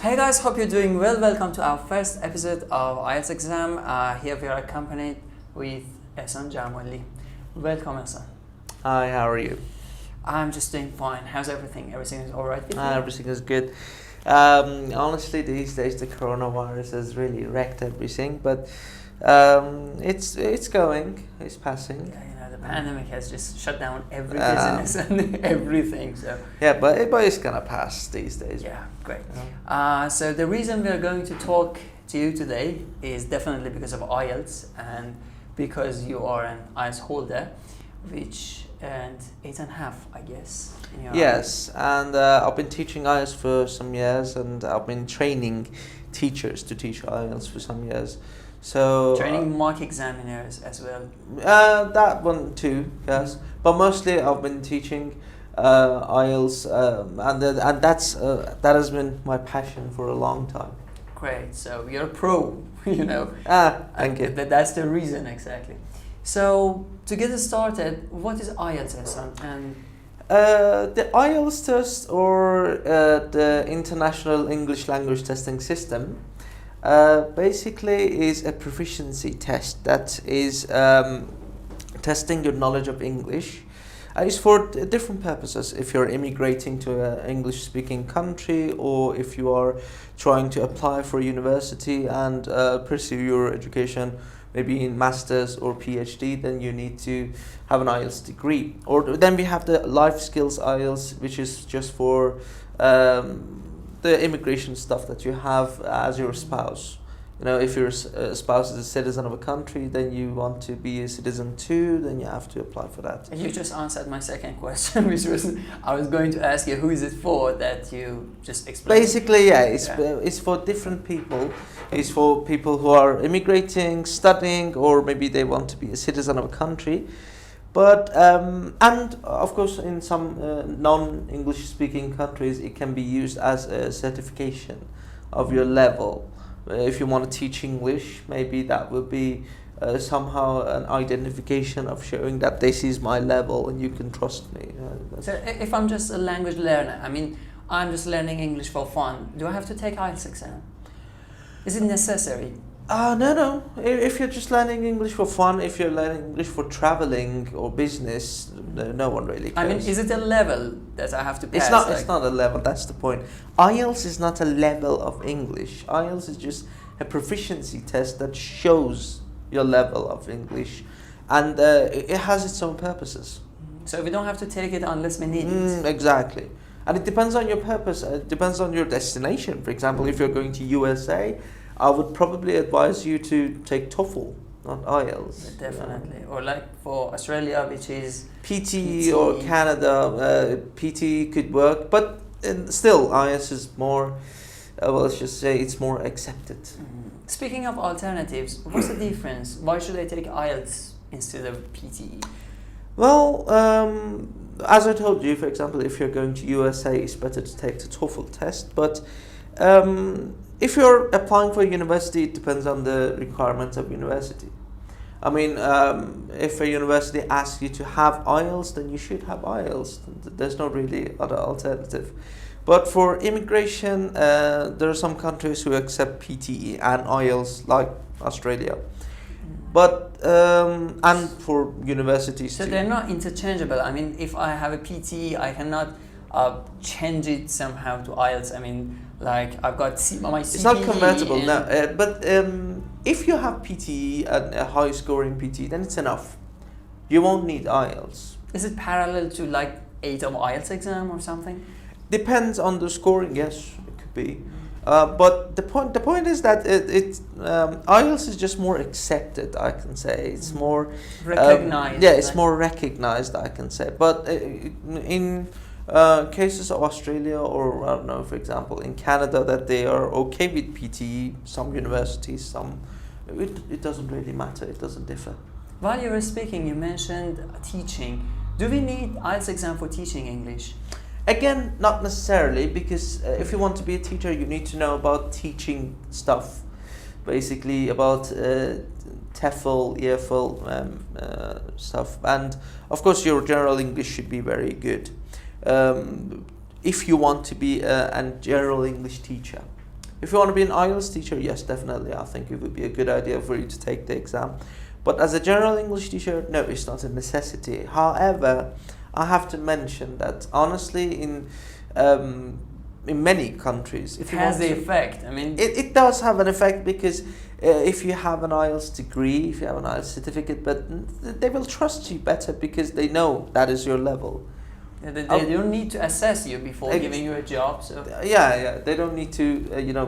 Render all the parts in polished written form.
Hey guys, hope you're doing well. Welcome to our first episode of IELTS exam. Here we are accompanied with Ehsan Jamali. Welcome, Ehsan. Hi, how are you? I'm just doing fine. How's everything? Everything is all right with you? Everything is good. Honestly, these days the coronavirus has really wrecked everything, but it's going, it's passing. Yeah, you know, the pandemic has just shut down every business and everything. So yeah, but it's gonna pass these days. yeah, great. So the reason we are going to talk to you today is definitely because of IELTS and because you are an IELTS holder, which earned 8.5, I guess. In your Yes, and I've been teaching IELTS for some years, and I've been training teachers to teach IELTS for some years. So training mock examiners as well. That one too, yes. But mostly I've been teaching IELTS, and that has been my passion for a long time. Great. So you're a pro, you know. Thank you. That's the reason exactly. So to get us started, what is IELTS, Ehsan? And the IELTS test, or the International English Language Testing System, basically is a proficiency test that is testing your knowledge of English. It's for different purposes. If you're immigrating to an English-speaking country, or if you are trying to apply for a university and pursue your education, maybe in master's or PhD, then you need to have an IELTS degree. Or then we have the life skills IELTS, which is just for the immigration stuff that you have as your spouse. You know, if your spouse is a citizen of a country, then you want to be a citizen too, then you have to apply for that. you just answered my second question, which was I was going to ask you who is it for that you just explained. Basically, yeah, it's for different people. It's for people who are immigrating, studying, or maybe they want to be a citizen of a country. But and of course, in some non-English speaking countries, it can be used as a certification of your level. If you want to teach English, maybe that would be somehow an identification of showing that this is my level and you can trust me. So if I'm just a language learner, I mean, I'm just learning English for fun, do I have to take IELTS exam? Is it necessary? No. If you're just learning English for fun, if you're learning English for traveling or business, no one really cares. I mean, is it a level that I have to pass? It's not a level, that's the point. IELTS is not a level of English. IELTS is just a proficiency test that shows your level of English, and it has its own purposes. So we don't have to take it unless we need it. Exactly. And it depends on your purpose, it depends on your destination. For example, if you're going to USA, I would probably advise you to take TOEFL, not IELTS. Definitely. Or like for Australia, which is PT. Or Canada, PT could work, but still IELTS is more, let's just say it's more accepted. Speaking of alternatives, what's the difference? Why should I take IELTS instead of PTE? Well, as I told you, for example, if you're going to USA, it's better to take the TOEFL test, but if you're applying for a university, it depends on the requirements of university. I mean, if a university asks you to have IELTS, then you should have IELTS. There's no really other alternative. But for immigration, there are some countries who accept PTE and IELTS, like Australia. But and for universities so too. they're not interchangeable. I mean, if I have a PTE, I cannot change it somehow to IELTS. I mean, like I've got my CPE. It's not convertible, no. But if you have PTE and a high score in PTE, then it's enough. You won't need IELTS. Is it parallel to like 8 of IELTS exam or something? Depends on the scoring. Yes, it could be. But the point is that IELTS is just more accepted, I can say. It's more recognized. It's more recognized, I can say. But in cases of Australia, or I don't know, for example, in Canada, that they are okay with PTE, some universities, some, it doesn't really matter, it doesn't differ. While you were speaking, you mentioned teaching. Do we need IELTS exam for teaching English? Again, not necessarily, because if you want to be a teacher, you need to know about teaching stuff, basically about TEFL, EFL stuff, and of course your general English should be very good if you want to be a general English teacher. If you want to be an IELTS teacher, yes, definitely, I think it would be a good idea for you to take the exam. But as a general English teacher, no, it's not a necessity. However, I have to mention that honestly, in many countries, it has the effect. I mean, it does have an effect, because if you have an IELTS degree, if you have an IELTS certificate, but they will trust you better because they know that is your level. they don't need to assess you before giving you a job. So yeah, they don't need to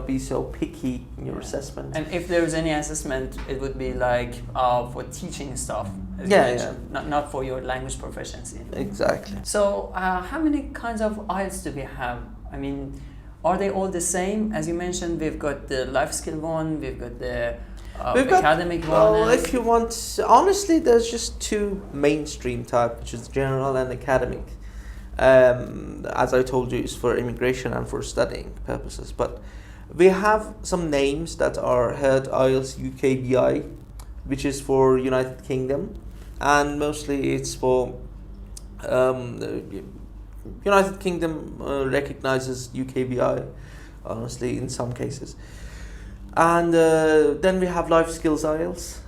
be so picky in your assessment. And if there's any assessment, it would be like for teaching stuff. As you mentioned, not for your language proficiency. Exactly. So how many kinds of IELTS do we have? I mean, are they all the same? As you mentioned, we've got the life skill one, we've got the academic one. Well, if you want, honestly, there's just two mainstream type, which is general and academic. As I told you, it's for immigration and for studying purposes. But we have some names that are heard IELTS UKVI, which is for United Kingdom, and mostly it's for United Kingdom recognizes UKVI, honestly, in some cases. And then we have life skills IELTS,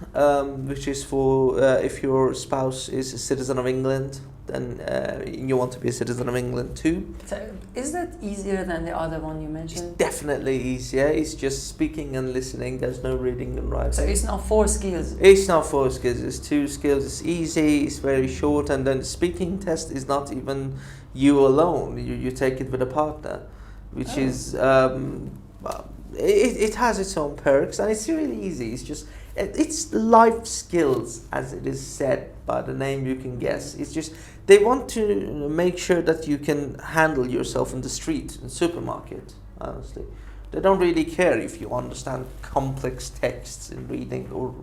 which is for if your spouse is a citizen of England, then you want to be a citizen of England too. So is that easier than the other one you mentioned? It's definitely easier. It's just speaking and listening. There's no reading and writing. So it's not 4 skills? It's not 4 skills. It's 2 skills. It's easy. It's very short. And then the speaking test is not even you alone. You take it with a partner, which is... It has its own perks, and it's really easy. It's life skills, as it is said by the name. You can guess. It's just they want to make sure that you can handle yourself in the street, in supermarket. Honestly, they don't really care if you understand complex texts in reading, or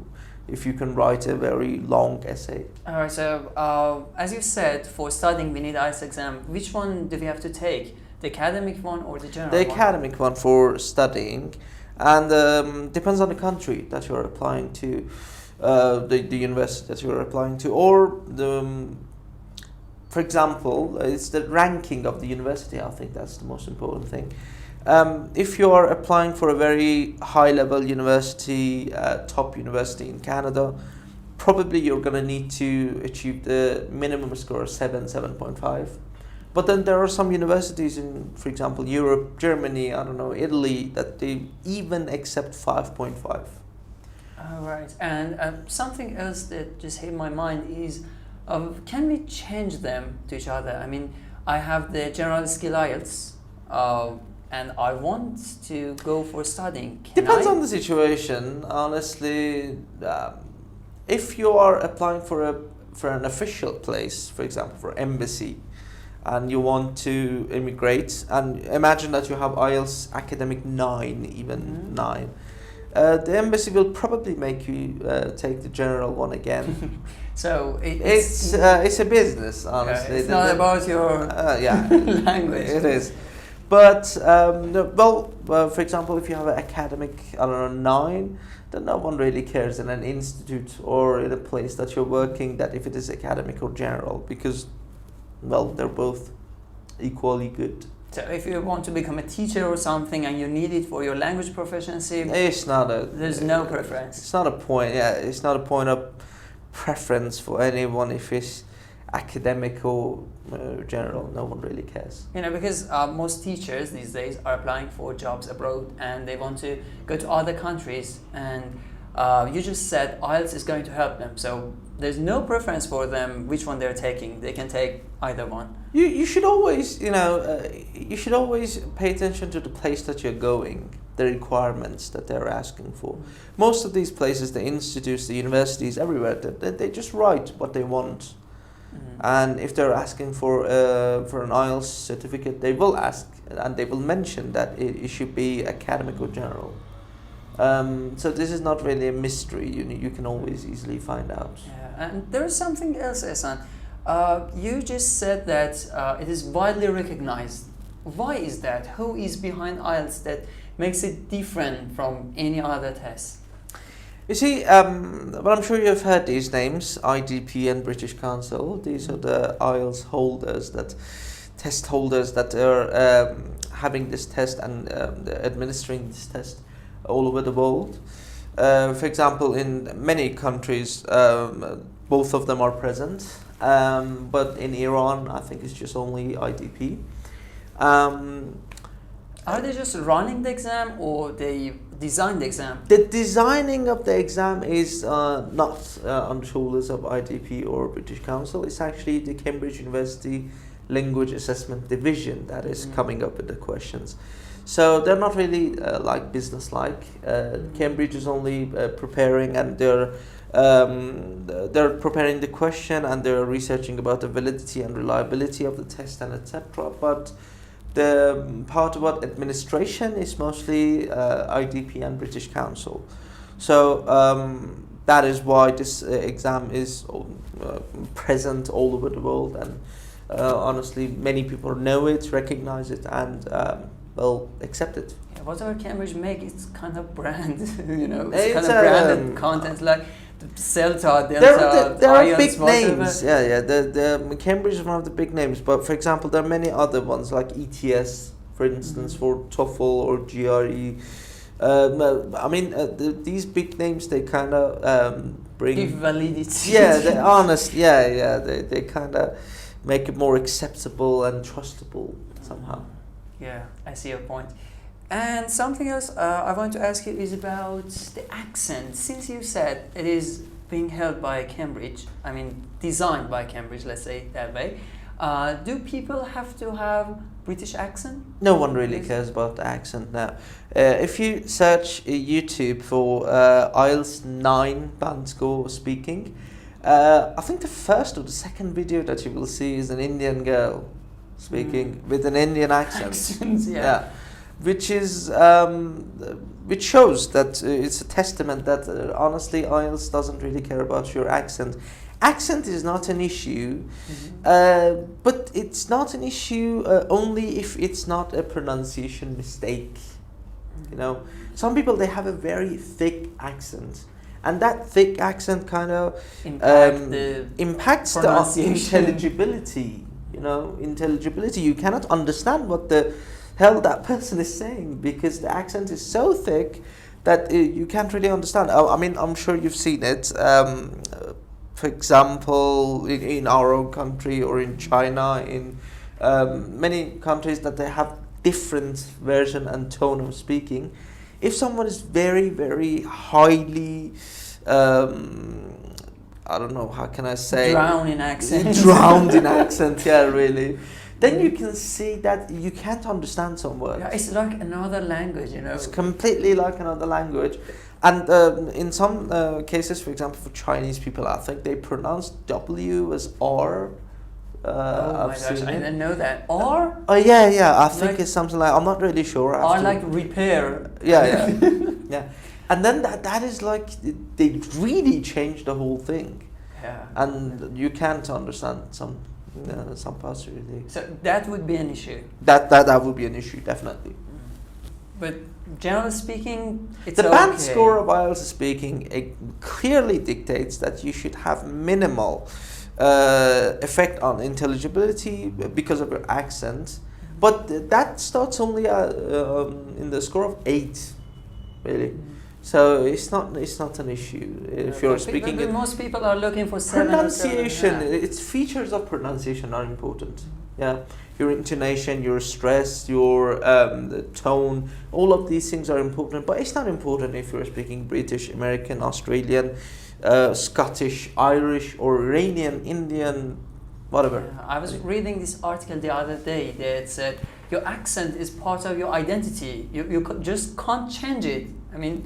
if you can write a very long essay. All right. So as you said, for studying we need IELTS exam. Which one do we have to take? The academic one or the general one? The academic one for studying, and depends on the country that you're applying to, the university that you're applying to, or for example, it's the ranking of the university. I think that's the most important thing. If you are applying for a very high-level university, top university in Canada, probably you're going to need to achieve the minimum score of 7.5. But then there are some universities in, for example, Europe, Germany, I don't know, Italy, that they even accept 5.5. All right. And something else that just hit my mind is, can we change them to each other? I mean, I have the general skill IELTS, and I want to go for studying. Depends on the situation, honestly. If you are applying for an official place, for example, for embassy, and you want to immigrate, and imagine that you have IELTS academic 9, even 9, the embassy will probably make you take the general one again. So it's a business, honestly. It's not about your language. It is. But for example, if you have an academic, I don't know, 9, then no one really cares in an institute or in a place that you're working that if it is academic or general, because they're both equally good. So if you want to become a teacher or something and you need it for your language proficiency, there's no preference. It's not a point. Yeah, it's not a point of preference for anyone if it's academic or general. No one really cares. Because most teachers these days are applying for jobs abroad and they want to go to other countries, and you just said IELTS is going to help them. So there's no preference for them which one they're taking. They can take either one. You should always pay attention to the place that you're going, the requirements that they're asking for. Most of these places, the institutes, the universities, everywhere, they just write what they want. And if they're asking for an IELTS certificate, they will ask, and they will mention that it should be academic or general. So this is not really a mystery. You can always easily find out. Yeah, and there is something else, Ehsan. You just said that it is widely recognized. Why is that? Who is behind IELTS that makes it different from any other test? You see, well, I'm sure you've heard these names, IDP and British Council. These are the IELTS holders that test holders that are having this test and administering this test all over the world. For example, in many countries, both of them are present, but in Iran, I think it's just only IDP. Are they just running the exam, or they design the exam? The designing of the exam is not on the shoulders of IDP or British Council. It's actually the Cambridge University Language Assessment Division that is coming up with the questions. So they're not really like business-like. Cambridge is only preparing, and they're preparing the question, and they're researching about the validity and reliability of the test and etc. But the part about administration is mostly IDP and British Council. So that is why this exam is present all over the world, and honestly, many people know it, recognize it, and well, accept it. Yeah, whatever Cambridge make, it's kind of brand, you know, It's kind of branded content like CELTA, Delta, there are IELTS, big whatever. names. Yeah. The Cambridge is one of the big names, but for example, there are many other ones like ETS, for instance, for TOEFL or GRE. I mean, these big names, they kind of bring Give validity. Yeah, they're honest. Yeah. They kind of make it more acceptable and trustable somehow. Yeah, I see your point. And something else I want to ask you is about the accent. Since you said it is being held by Cambridge, I mean designed by Cambridge, let's say it that way, do people have to have British accent? No one really cares about the accent now. If you search YouTube for IELTS 9 band score speaking, I think the first or the second video that you will see is an Indian girl speaking with an Indian accent. Accents, yeah. Which is which shows that it's a testament that honestly IELTS doesn't really care about your accent. Accent is not an issue, but it's not an issue only if it's not a pronunciation mistake. You know, some people, they have a very thick accent, and that thick accent kind of impacts the intelligibility. You know, intelligibility. You cannot understand what the hell that person is saying because the accent is so thick that you can't really understand. I mean, I'm sure you've seen it. For example, in our own country or in China, in many countries that they have different version and tone of speaking. If someone is very, very highly, I don't know, how can I say? Drowned in accent. Drowned in accent, yeah, really. Then you can see that you can't understand some words. Yeah, it's like another language, you know. It's completely like another language. And in some cases, for example, for Chinese people, I think they pronounce W as R. Oh my gosh, I didn't know that. R? Oh yeah, I think it's something like, I'm not really sure. R like repair. Yeah. Yeah. And then that is like, they really changed the whole thing. Yeah. And you can't understand some parts really. So that would be an issue. That would be an issue, definitely. But generally speaking, it's the okay. band score of IELTS speaking, it clearly dictates that you should have minimal effect on intelligibility because of your accent, but that starts only in the score of 8, really. So it's not an issue if you're speaking. But most people are looking for 7 pronunciation. or 7.5. Its features of pronunciation are important. Yeah, your intonation, your stress, your the tone, all of these things are important. But it's not important if you're speaking British, American, Australian, Scottish, Irish, or Iranian, Indian, whatever. Yeah, I was reading this article the other day that said your accent is part of your identity. You just can't change it. I mean,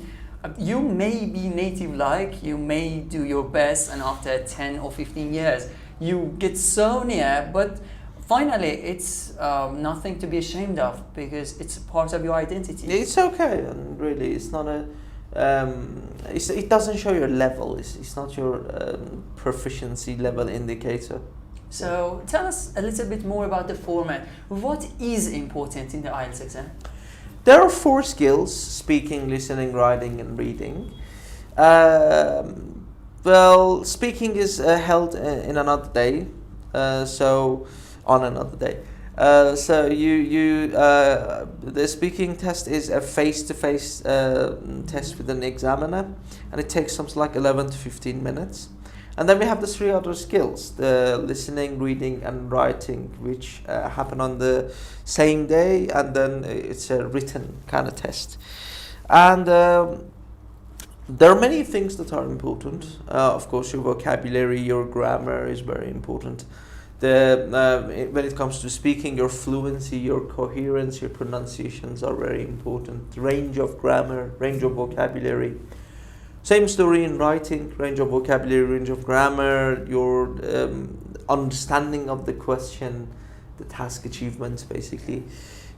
you may be native-like, you may do your best, and after 10 or 15 years, you get so near, but finally, it's nothing to be ashamed of because it's a part of your identity. It's okay, and really, it's not a. It doesn't show your level. It's not your proficiency level indicator. So tell us a little bit more about the format. What is important in the IELTS exam? There are 4 skills: speaking, listening, writing, and reading. Well, speaking is held in another day, so on another day. The speaking test is a face-to-face test with an examiner, and it takes something like 11 to 15 minutes. And then we have the three other skills: the listening, reading, and writing, which happen on the same day, and then it's a written kind of test. And there are many things that are important. Of course, your vocabulary, your grammar is very important. When it comes to speaking, your fluency, your coherence, your pronunciations are very important. Range of grammar, range of vocabulary. Same story in writing: range of vocabulary, range of grammar, your understanding of the question, the task achievements, basically.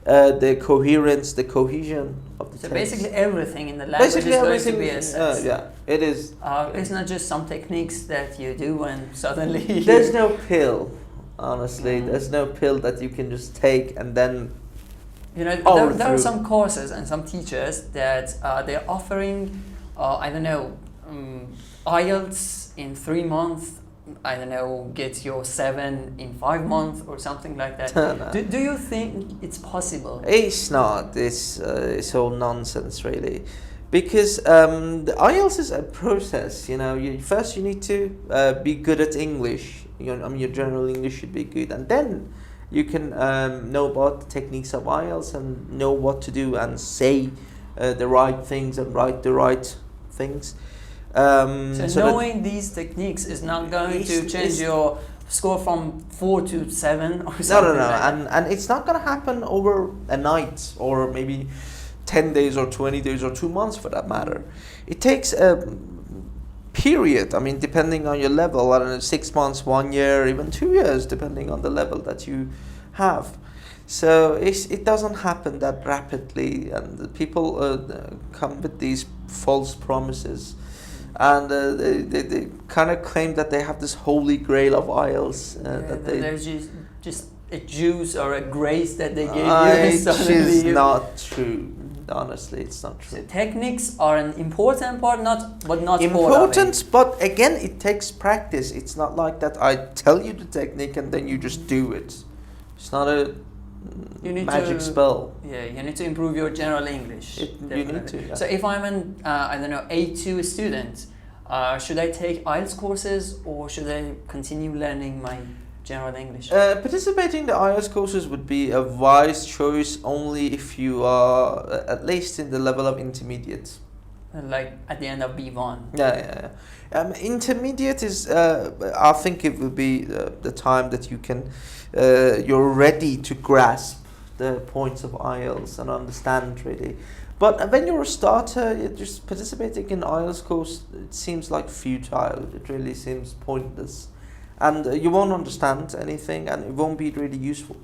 The coherence, the cohesion of the text. So basically everything in the language is going to be assessed. Yeah, it is. It's not just some techniques that you do and suddenly... There's no pill, honestly. There's no pill that you can just take and then... You know, there are some courses and some teachers that they're offering, IELTS in 3 months, get your 7 in 5 months or something like that. No. Do you think it's possible? It's not. It's all nonsense, really. Because the IELTS is a process, First you need to be good at English. Your general English should be good. And then you can know about the techniques of IELTS and know what to do and say the right things and write the right things. So knowing these techniques is not going to change your score from 4 to 7 or something. No. And it's not going to happen over a night or maybe 10 days or 20 days or 2 months for that matter. It takes a period, depending on your level, 6 months, 1 year, even 2 years, depending on the level that you have. So it doesn't happen that rapidly, and the people come with these false promises. And they kind of claim that they have this holy grail of IELTS. There's just a juice or a grace that they gave you. Which is not true. Honestly, it's not true. So techniques are an important part, but not important. But again, it takes practice. It's not like that I tell you the technique and then you just do it. It's not a magic spell. Yeah, you need to improve your general English. You need to. Yeah. So if I'm an A2 student, should I take IELTS courses or should I continue learning my general English? Participating in the IELTS courses would be a wise choice only if you are at least in the level of intermediate. Like at the end of B1. Yeah. Intermediate is, I think it will be the time that you can, you're ready to grasp the points of IELTS and understand really. But when you're a starter, just participating in IELTS course, it seems like futile. It really seems pointless. And you won't understand anything and it won't be really useful.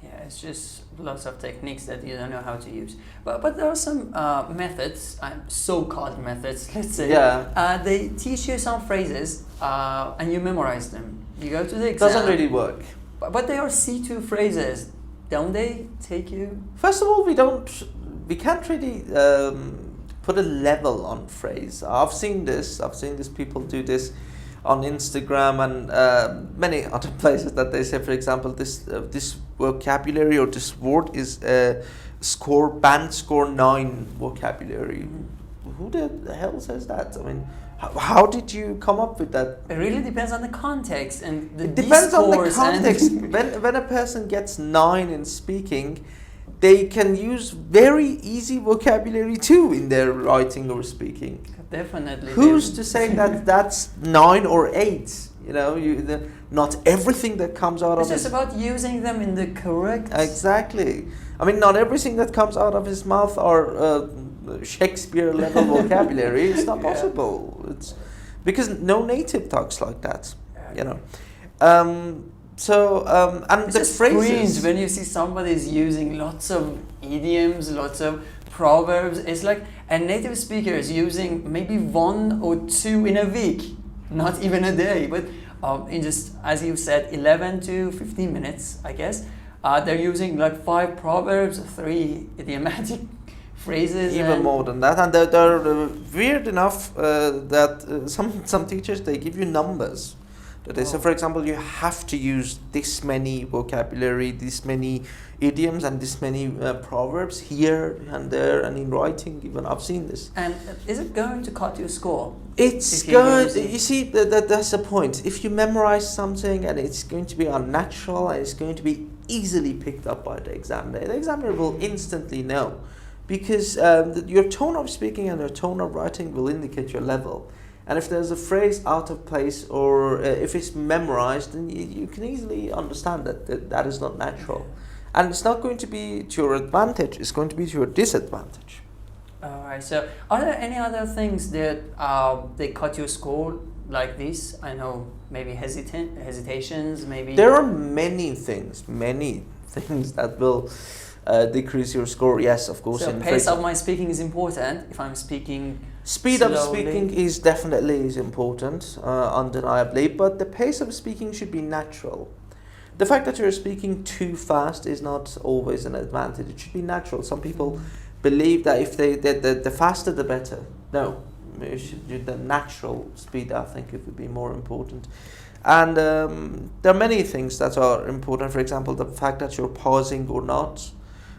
Yeah, it's just lots of techniques that you don't know how to use. But there are some methods, so-called methods, let's say. Yeah. They teach you some phrases and you memorize them. You go to the exam. Doesn't really work. But they are C2 phrases. Don't they take you? First of all, we can't really put a level on phrase. I've seen these people do this on Instagram and many other places that they say, for example, this vocabulary or this word is band score 9 vocabulary. Who the hell says that? How did you come up with that? It really depends on the context and the It depends on the discourse context. when a person gets 9 in speaking, they can use very easy vocabulary too in their writing or speaking. Definitely. Who's to say that that's 9 or 8? Not everything that comes out of It's just about using them in the correct... Exactly. Not everything that comes out of his mouth are Shakespeare level vocabulary. It's not possible. It's because no native talks like that. And it's the just phrases. cringe when you see somebody's using lots of idioms, lots of proverbs. It's like a native speaker is using maybe 1 or 2 in a week, not even a day, but in just, as you said, 11 to 15 minutes, I guess. They're using like 5 proverbs, 3 idiomatic phrases. Even more than that, and they're weird enough that some teachers, they give you numbers. That they say, for example, you have to use this many vocabulary, this many idioms, and this many proverbs here and there, and in writing even. I've seen this. And is it going to cut your score? It's good. You see, that's the point. If you memorize something and it's going to be unnatural and it's going to be easily picked up by the examiner will instantly know, because your tone of speaking and your tone of writing will indicate your level. And if there's a phrase out of place, or if it's memorized, then you can easily understand that is not natural. And it's not going to be to your advantage, it's going to be to your disadvantage. Alright, so are there any other things that they cut your score like this? I know maybe hesitations, maybe... There are many things that will decrease your score, yes, of course. So pace of my speaking is important if I'm speaking Speed slowly. of speaking is definitely important, undeniably, but the pace of speaking should be natural. The fact that you're speaking too fast is not always an advantage. It should be natural. Some people believe that if the faster the better. No, you should do the natural speed. I think it would be more important. And there are many things that are important. For example, the fact that you're pausing or not,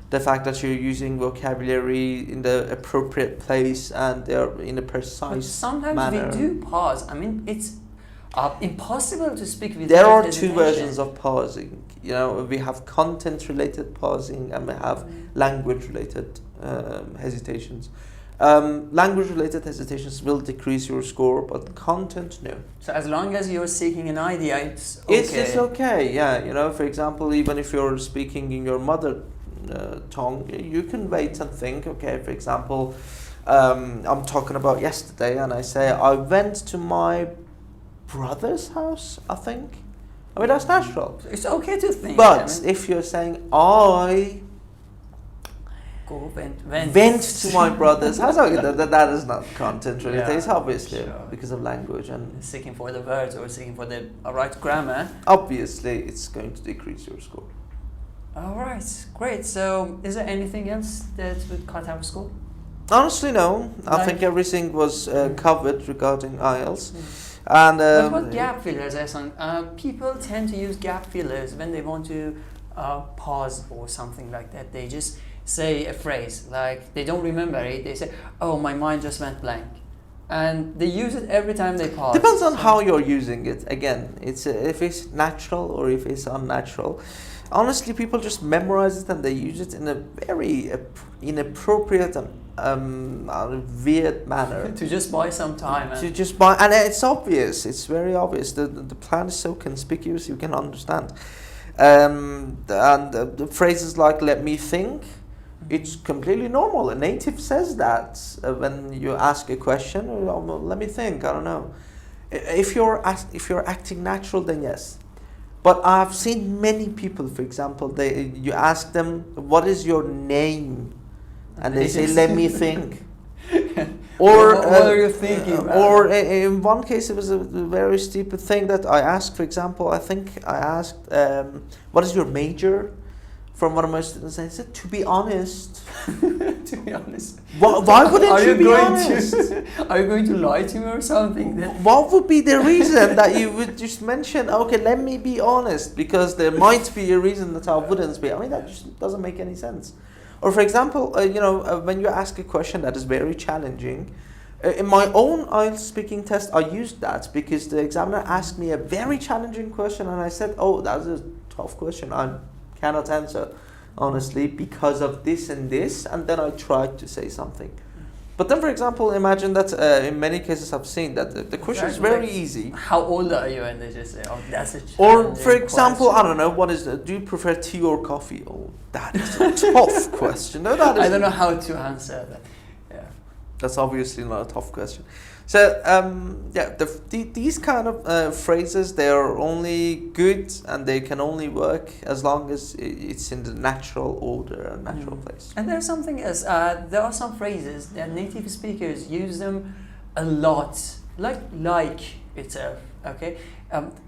the fact that you're using vocabulary in the appropriate place and they're in a precise sometimes manner. we do pause. I mean, it's impossible to speak without There are hesitation. two versions of pausing. You know, we have content-related pausing and we have language-related hesitations. Language-related hesitations will decrease your score, but content, no. So as long as you're seeking an idea, it's okay. It's okay, yeah. You know, for example, even if you're speaking in your mother tongue, you can wait and think. Okay, for example, I'm talking about yesterday, and I say I went to my brother's house. I think. I mean, that's natural. It's okay to think. But I mean, if you're saying I went to my brother's house, that is not content related. Yeah, it's obviously sure. because of language and seeking for the words or seeking for the right grammar. obviously it's going to decrease your score. All right, great. So, is there anything else that would cut our score? Honestly, no. I Like- think everything was covered regarding IELTS. And What about gap fillers, Ehsan? People tend to use gap fillers when they want to pause or something like that. They just say a phrase, like they don't remember it. They say, "Oh, my mind just went blank," and they use it every time they pause. depends on how you're using it. Again, it's if it's natural or if it's unnatural. Honestly, people just memorize it and they use it in a very inappropriate and weird manner. to just buy some time. To just buy, and it's obvious. It's very obvious. The plan is so conspicuous you can understand. And the phrases like "let me think," it's completely normal. A native says that when you ask a question. Well, let me think. I don't know. If you're acting natural, then yes. But I've seen many people, for example, you ask them, "What is your name?" And they say, "Let me think." Or what are you thinking? or in one case, it was a very stupid thing that I asked. For example, I think I asked, "What is your major?" From one of my students, I said, "To be honest." To be honest. Why wouldn't you be honest? Are you going to lie to me or something? What would be the reason that you would just mention, "Okay, let me be honest," because there might be a reason that I wouldn't be. I mean, that just doesn't make any sense. Or for example, when you ask a question that is very challenging, in my own IELTS speaking test, I used that because the examiner asked me a very challenging question, and I said, "Oh, that's a tough question. I cannot answer, honestly, because of this and this," and then I tried to say something. But then, for example, imagine that in many cases I've seen that the question is very easy. How old are you? And they just say, "Oh, that's a Or, challenging for example, question." I don't know, what is that? Do you prefer tea or coffee? Oh, that is a tough question. No, that is. I don't know how to answer that. Yeah. That's obviously not a tough question. So, these kind of phrases, they are only good and they can only work as long as it's in the natural order and natural place. And there's something else. There are some phrases that native speakers use them a lot, like itself. Okay.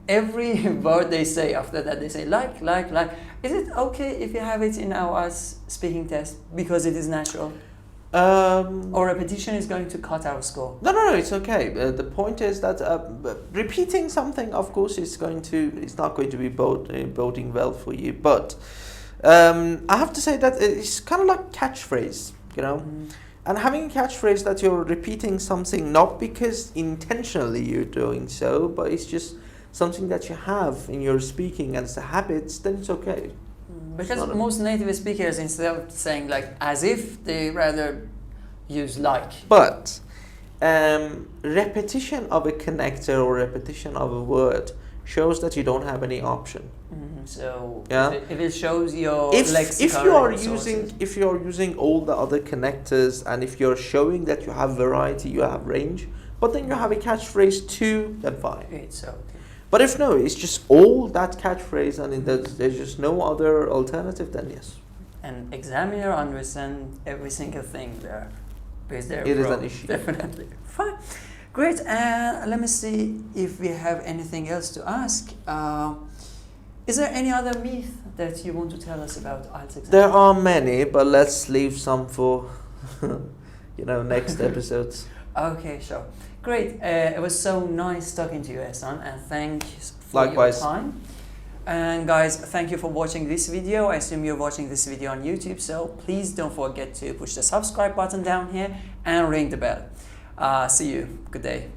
Every word they say after that, they say like. Is it okay if you have it in our speaking test because it is natural? Or repetition is going to cut our score? No, it's okay. The point is that repeating something, of course, it's not going to be boding well for you. But I have to say that it's kind of like catchphrase, you know. And having a catchphrase that you're repeating something not because intentionally you're doing so, but it's just something that you have in your speaking as a habit, then it's okay. Because most native speakers, instead of saying like as if, they rather use like. But repetition of a connector or repetition of a word shows that you don't have any option. So yeah, if it shows your if lexicon you are using all the other connectors, and if you're showing that you have variety, you have range, but then you have a catchphrase too, then fine. It's okay. But if no, it's just all that catchphrase and there's just no other alternative, then yes. And examiner understand every single thing there, because it is an issue. Definitely. Fine. Great. Let me see if we have anything else to ask. Is there any other myth that you want to tell us about IELTS exam? There are many, but let's leave some for next episodes. Okay, sure. Great. It was so nice talking to you, Ehsan, and thanks for Likewise. your time. And guys, thank you for watching this video. I assume you're watching this video on YouTube, so please don't forget to push the subscribe button down here and ring the bell. See you. Good day.